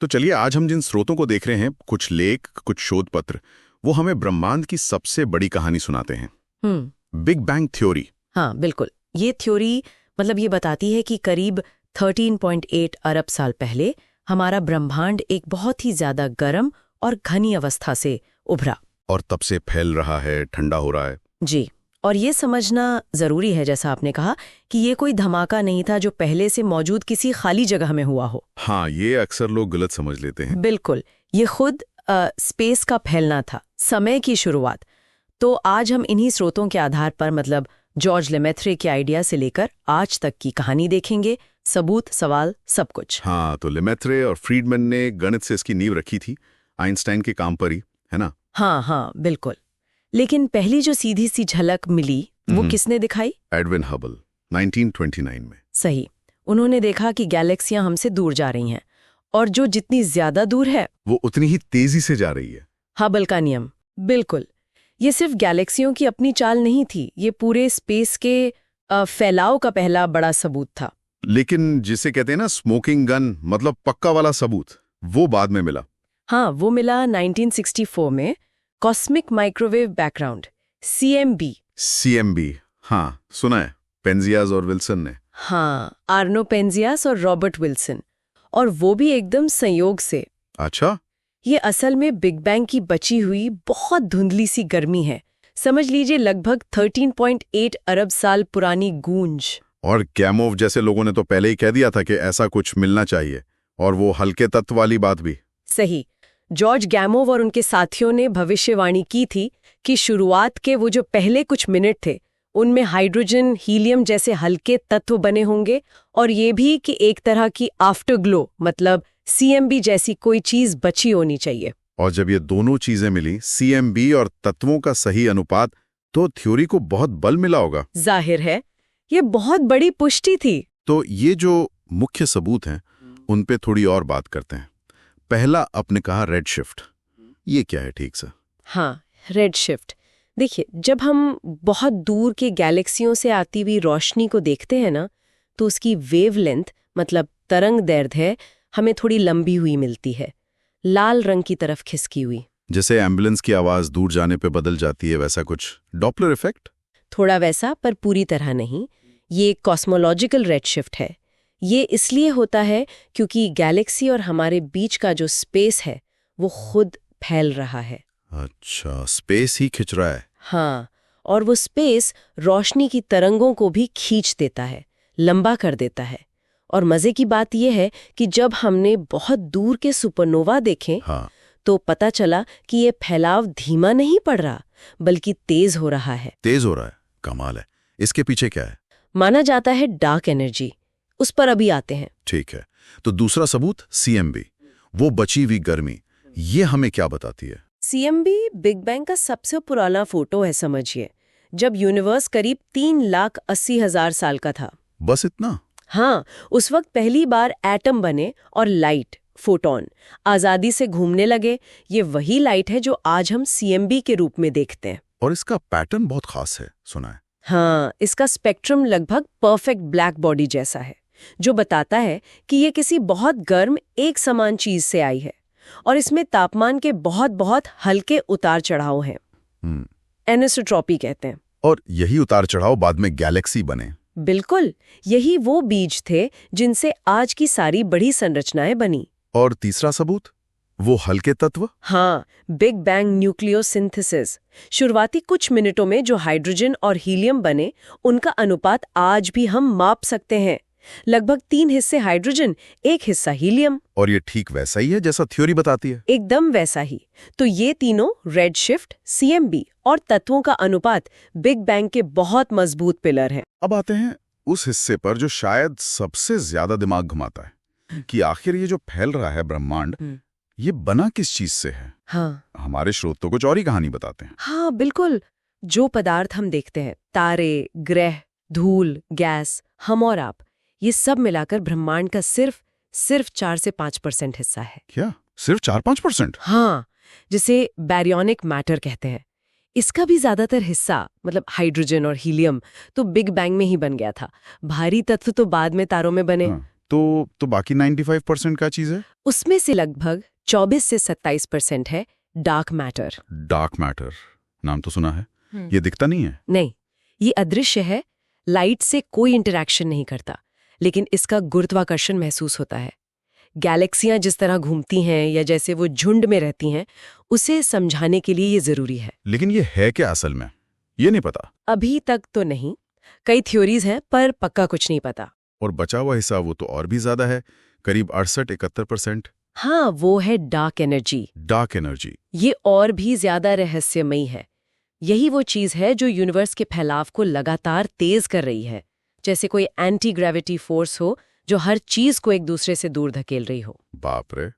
तो चलिए आज हम जिन स्रोतों को देख रहे हैं, कुछ लेख, कुछ शोध पत्र, वो हमें ब्रह्मांड की सबसे बड़ी कहानी सुनाते हैं। Big bang theory. हाँ बिल्कुल। ये थ्योरी मतलब ये बताती है कि करीब 13.8 अरब साल पहले हमारा ब्रह्मांड एक बहुत ही ज्यादा गर्म और घनी अवस्था से उभरा और तब से फैल रहा है, ठंडा हो रहा है। जी। और ये समझना जरूरी है, जैसा आपने कहा, कि ये कोई धमाका नहीं था जो पहले से मौजूद किसी खाली जगह में हुआ हो। हाँ, ये अक्सर लोग गलत समझ लेते हैं। बिल्कुल, ये खुद स्पेस का फैलना था, समय की शुरुआत। तो आज हम इन्हीं स्रोतों के आधार पर, मतलब जॉर्ज लेमेत्रे के आइडिया से लेकर आज तक की कहानी देखेंगे, सबूत, सवाल, सब कुछ। हाँ, तो लेमेत्रे और फ्रीडमैन ने गणित से इसकी नींव रखी थी, आइंस्टाइन के काम पर ही, है ना? हाँ बिल्कुल। लेकिन पहली जो सीधी सी झलक मिली वो किसने दिखाई? एडविन हबल, 1929 में। सही। उन्होंने देखा कि गैलेक्सियां हमसे दूर जा रही हैं, और जो जितनी ज्यादा दूर है वो उतनी ही तेजी से जा रही है। हबल का नियम। बिल्कुल। ये सिर्फ गैलेक्सियों की अपनी चाल नहीं थी, ये पूरे स्पेस के फैलाव का पहला बड़ा सबूत था। लेकिन जिसे कहते हैं ना स्मोकिंग गन, मतलब पक्का वाला सबूत, वो बाद में मिला। हाँ, वो मिला 1964 में cosmic microwave background, CMB। CMB, हाँ सुना है, पेंजियास और विल्सन ने। हाँ, आर्नो पेंजियास और रॉबर्ट विल्सन। और वो भी एकदम संयोग से। अच्छा। ये असल में बिग बैंग की बची हुई बहुत धुंधली सी गर्मी है। समझ लीजिए लगभग 13.8 अरब साल पुरानी गूंज। और गैमोव जैसे लोगों ने तो पहले ही कह दिया था कि ऐसा कुछ मिलना चाहिए, और वो हल्के तत्व वाली बात भी। सही। जॉर्ज गैमोव और उनके साथियों ने भविष्यवाणी की थी कि शुरुआत के वो जो पहले कुछ मिनट थे उनमें हाइड्रोजन, हीलियम जैसे हल्के तत्व बने होंगे, और ये भी कि एक तरह की आफ्टर ग्लो, मतलब CMB जैसी कोई चीज बची होनी चाहिए। और जब ये दोनों चीजें मिली, CMB और तत्वों का सही अनुपात, तो थ्योरी को बहुत बल मिला होगा। जाहिर है, ये बहुत बड़ी पुष्टि थी। तो ये जो मुख्य सबूत हैं, उन पे थोड़ी और बात करते हैं। पहला आपने कहा रेड शिफ्ट, ये क्या है ठीक से? हाँ, रेड शिफ्ट। देखिए, जब हम बहुत दूर के गैलेक्सियों से आती हुई रोशनी को देखते हैं ना, तो उसकी वेवलेंथ, मतलब तरंग दैर्ध्य, हमें थोड़ी लंबी हुई मिलती है, लाल रंग की तरफ खिसकी हुई। जैसे एम्बुलेंस की आवाज दूर जाने पे बदल जाती है, वैसा कुछ? Doppler effect? थोड़ा वैसा, पर पूरी तरह नहीं। ये कॉस्मोलॉजिकल रेड शिफ्ट है। ये इसलिए होता है क्योंकि गैलेक्सी और हमारे बीच का जो स्पेस है वो खुद फैल रहा है। अच्छा, स्पेस ही खिंच रहा है। हाँ, और वो स्पेस रोशनी की तरंगों को भी खींच देता है, लंबा कर देता है। और मजे की बात यह है कि जब हमने बहुत दूर के सुपरनोवा देखे, हाँ, तो पता चला कि ये फैलाव धीमा नहीं पड़ रहा, बल्कि तेज हो रहा है। तेज हो रहा है, कमाल है। इसके पीछे क्या है? माना जाता है डार्क एनर्जी। उस पर अभी आते हैं। ठीक है, तो दूसरा सबूत CMB, वो बची हुई गर्मी, ये हमें क्या बताती है? CMB बिग बैंग का सबसे पुराना फोटो है, समझिए, जब यूनिवर्स करीब 3,80,000 साल का था। बस इतना? हाँ, उस वक्त पहली बार एटम बने और लाइट, फोटोन, आजादी से घूमने लगे। ये वही लाइट है जो आज हम CMB के रूप में देखते हैं। और इसका पैटर्न बहुत खास है, सुना है। हाँ, इसका स्पेक्ट्रम लगभग परफेक्ट ब्लैक बॉडी जैसा है, जो बताता है कि ये किसी बहुत गर्म एक समान चीज से आई है, और इसमें तापमान के बहुत बहुत हल्के उतार चढ़ाव हैं। एनिसोट्रॉपी कहते हैं। और यही उतार चढ़ाव बाद में गैलेक्सी बने। बिल्कुल, यही वो बीज थे जिनसे आज की सारी बड़ी संरचनाएं बनी। और तीसरा सबूत, वो हल्के तत्व? हाँ, बिग बैंग न्यूक्लियोसिंथेसिस। शुरुआती कुछ मिनटों में जो हाइड्रोजन और हीलियम बने, उनका अनुपात आज भी हम माप सकते हैं। लगभग 3 हिस्से हाइड्रोजन, 1 हिस्सा हीलियम। और ये ठीक वैसा ही है जैसा थ्योरी बताती है? एकदम वैसा ही। तो ये तीनों, रेड शिफ्ट, CMB और तत्वों का अनुपात, बिग बैंग के बहुत मजबूत पिलर हैं। अब आते हैं उस हिस्से पर जो शायद सबसे ज्यादा दिमाग घुमाता है, कि आखिर ये जो फैल रहा है ब्रह्मांड, ये बना किस चीज से है? हाँ, हमारे स्रोत तो कुछ और ही कहानी बताते हैं। हाँ बिल्कुल। जो पदार्थ हम देखते हैं, तारे, ग्रह, धूल, गैस, हम और आप, ये सब मिलाकर ब्रह्मांड का सिर्फ 4 से 5% हिस्सा है। क्या सिर्फ 4-5%? हाँ, जिसे बैरियोनिक मैटर कहते हैं। इसका भी ज्यादातर हिस्सा, मतलब हाइड्रोजन और हीलियम, तो बिग बैंग में ही बन गया था। भारी तत्व तो बाद में तारों में बने। हाँ। तो बाकी 95% क्या चीज है? उसमें से लगभग 24 से 27% है डार्क मैटर। डार्क मैटर, नाम तो सुना है। ये दिखता नहीं है? नहीं, ये अदृश्य है, लाइट से कोई इंटरैक्शन नहीं करता, लेकिन इसका गुरुत्वाकर्षण महसूस होता है। गैलेक्सियां जिस तरह घूमती हैं या जैसे वो झुंड में रहती हैं, उसे समझाने के लिए ये जरूरी है। लेकिन ये है क्या असल में? ये नहीं पता। अभी तक तो नहीं, कई थ्योरीज हैं पर पक्का कुछ नहीं पता। और बचा हुआ हिस्सा वो तो और भी ज्यादा है, करीब 68-71%। हाँ, वो है डार्क एनर्जी। Dark energy. ये और भी ज्यादा रहस्यमयी है। यही वो चीज है जो यूनिवर्स के फैलाव को लगातार तेज कर रही है, जैसे कोई एंटी ग्रेविटी फोर्स हो जो हर चीज को एक दूसरे से दूर धकेल रही हो। बाप रे,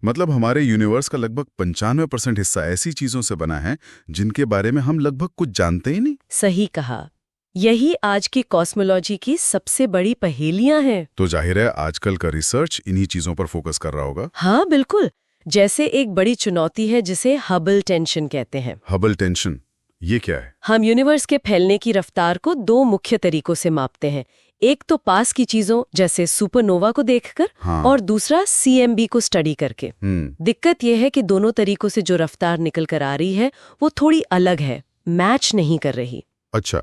मतलब हमारे यूनिवर्स का लगभग 95% हिस्सा ऐसी चीजों से बना है जिनके बारे में हम लगभग कुछ जानते ही नहीं। सही कहा। यही आज की कॉस्मोलॉजी की सबसे बड़ी पहेलियां हैं। तो जाहिर है आजकल का रिसर्च इन्हीं चीजों पर फोकस कर रहा होगा। हाँ बिल्कुल, जैसे एक बड़ी चुनौती है जिसे हबल टेंशन कहते हैं। हबल टेंशन, ये क्या है? हम यूनिवर्स के फैलने की रफ्तार को दो मुख्य तरीकों से मापते हैं। एक तो पास की चीजों जैसे सुपरनोवा को देखकर, हाँ। और दूसरा CMB को स्टडी करके। दिक्कत यह है कि दोनों तरीकों से जो रफ्तार निकल कर आ रही है वो थोड़ी अलग है, मैच नहीं कर रही। अच्छा,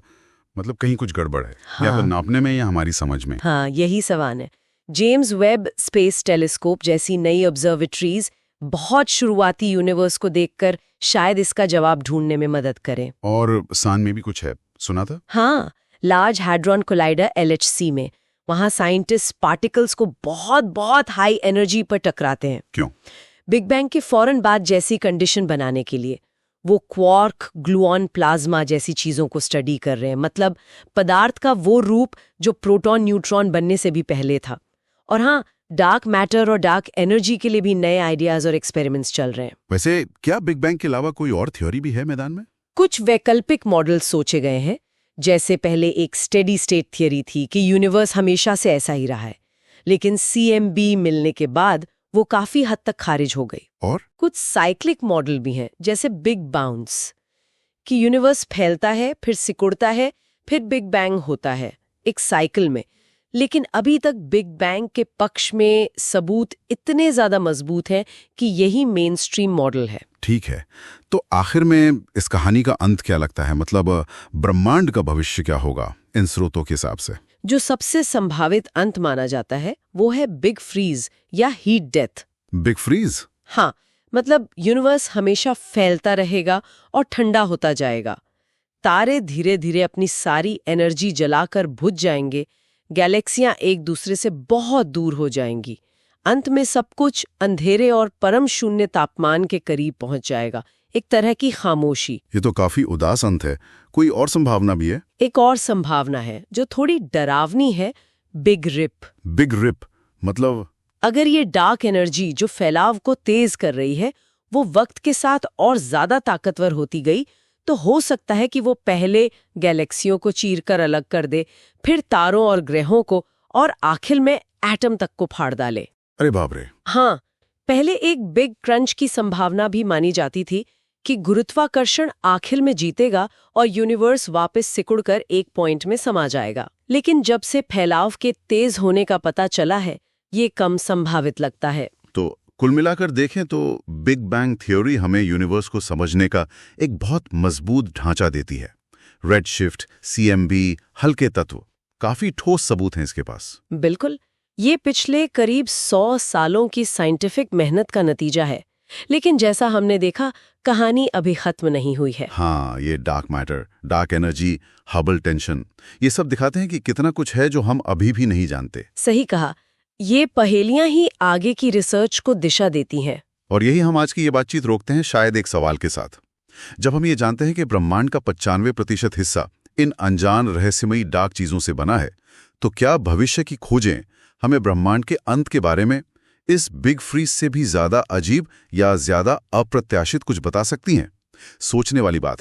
मतलब कहीं कुछ गड़बड़ है। हाँ। या तो नापने में या हमारी समझ में। हाँ, यही सवाल है। जेम्स वेब स्पेस टेलीस्कोप जैसी नई ऑब्जर्वेटरीज बहुत शुरुआती यूनिवर्स को देखकर शायद इसका जवाब ढूंढने में मदद करें। और सान में भी कुछ है, सुना था? हाँ, लार्ज हैड्रॉन कोलाइडर LHC में वहाँ साइंटिस्ट पार्टिकल्स को बहुत बहुत हाई एनर्जी पर टकराते हैं। क्यों? बिग बैंग के फौरन बाद जैसी कंडीशन बनाने के लिए। वो क्वार्क, ग्लूऑन, प्लाज्मा जैसी चीजों को स्टडी कर रहे हैं, मतलब पदार्थ का वो रूप जो प्रोटॉन न्यूट्रॉन बनने से भी पहले था। और हाँ, डार्क मैटर और डार्क एनर्जी के लिए भी नए आइडियाज और एक्सपेरिमेंट्स चल रहे हैं। वैसे क्या बिग बैंग के अलावा कोई और थ्योरी भी है मैदान में? कुछ वैकल्पिक मॉडल्स सोचे गए हैं। जैसे पहले एक स्टेडी स्टेट थियरी थी कि यूनिवर्स हमेशा से ऐसा ही रहा है, लेकिन CMB मिलने के बाद वो काफी हद तक खारिज हो गई। और कुछ साइक्लिक मॉडल भी हैं, जैसे बिग बाउंस, कि यूनिवर्स फैलता है, फिर सिकुड़ता है, फिर बिग बैंग होता है, एक साइकिल में। लेकिन अभी तक बिग बैंग के पक्ष में सबूत इतने ज्यादा मजबूत हैं कि यही मेन स्ट्रीम मॉडल है। ठीक है, तो आखिर में इस कहानी का अंत क्या लगता है? मतलब ब्रह्मांड का भविष्य क्या होगा इन स्रोतों के हिसाब से? जो सबसे संभावित अंत माना जाता है वो है बिग फ्रीज या हीट डेथ। Big freeze? हाँ, मतलब यूनिवर्स हमेशा फैलता रहेगा और ठंडा होता जाएगा। तारे धीरे धीरे अपनी सारी एनर्जी जलाकर बुझ जाएंगे, गैलेक्सियां एक दूसरे से बहुत दूर हो जाएंगी। अंत में सब कुछ अंधेरे और परम शून्य तापमान के करीब पहुंच जाएगा, एक तरह की खामोशी। ये तो काफी उदास अंत है। कोई और संभावना भी है? एक और संभावना है जो थोड़ी डरावनी है, बिग रिप। बिग रिप मतलब? अगर ये डार्क एनर्जी जो फैलाव को तेज कर रही है वो वक्त के साथ और ज्यादा ताकतवर होती गई, तो हो सकता है कि वो पहले गैलेक्सियों को चीरकर अलग कर दे, फिर तारों और ग्रहों को, और आखिर में एटम तक को फाड़ डाले। अरे बाप रे। हाँ, पहले एक बिग क्रंच की संभावना भी मानी जाती थी कि गुरुत्वाकर्षण आखिर में जीतेगा और यूनिवर्स वापस सिकुड़कर एक पॉइंट में समा जाएगा। लेकिन जब से फैलाव के तेज होने का पता चला है, ये कम संभावित लगता है। तो कुल मिलाकर देखें तो बिग बैंग थ्योरी हमें यूनिवर्स को समझने का एक बहुत मजबूत ढांचा देती है। रेडशिफ्ट, CMB, हल्के तत्व, काफी ठोस सबूत हैं इसके पास। बिल्कुल, ये पिछले करीब 100 सालों की साइंटिफिक मेहनत का नतीजा है। लेकिन जैसा हमने देखा, कहानी अभी खत्म नहीं हुई है। हाँ, ये dark matter, dark energy, Hubble tension, ये सब दिखाते हैं कि कितना कुछ है जो हम अभी भी नहीं जानते। सही कहा, ये पहेलियां ही आगे की रिसर्च को दिशा देती हैं। और यही हम आज की ये बातचीत रोकते हैं शायद एक सवाल के साथ। जब हम ये जानते हैं कि ब्रह्मांड का 95% हिस्सा इन अनजान रहस्यमयी डार्क चीजों से बना है, तो क्या भविष्य की खोजें हमें ब्रह्मांड के अंत के बारे में इस बिग फ्रीज से भी ज्यादा अजीब या ज्यादा अप्रत्याशित कुछ बता सकती हैं? सोचने वाली बात है।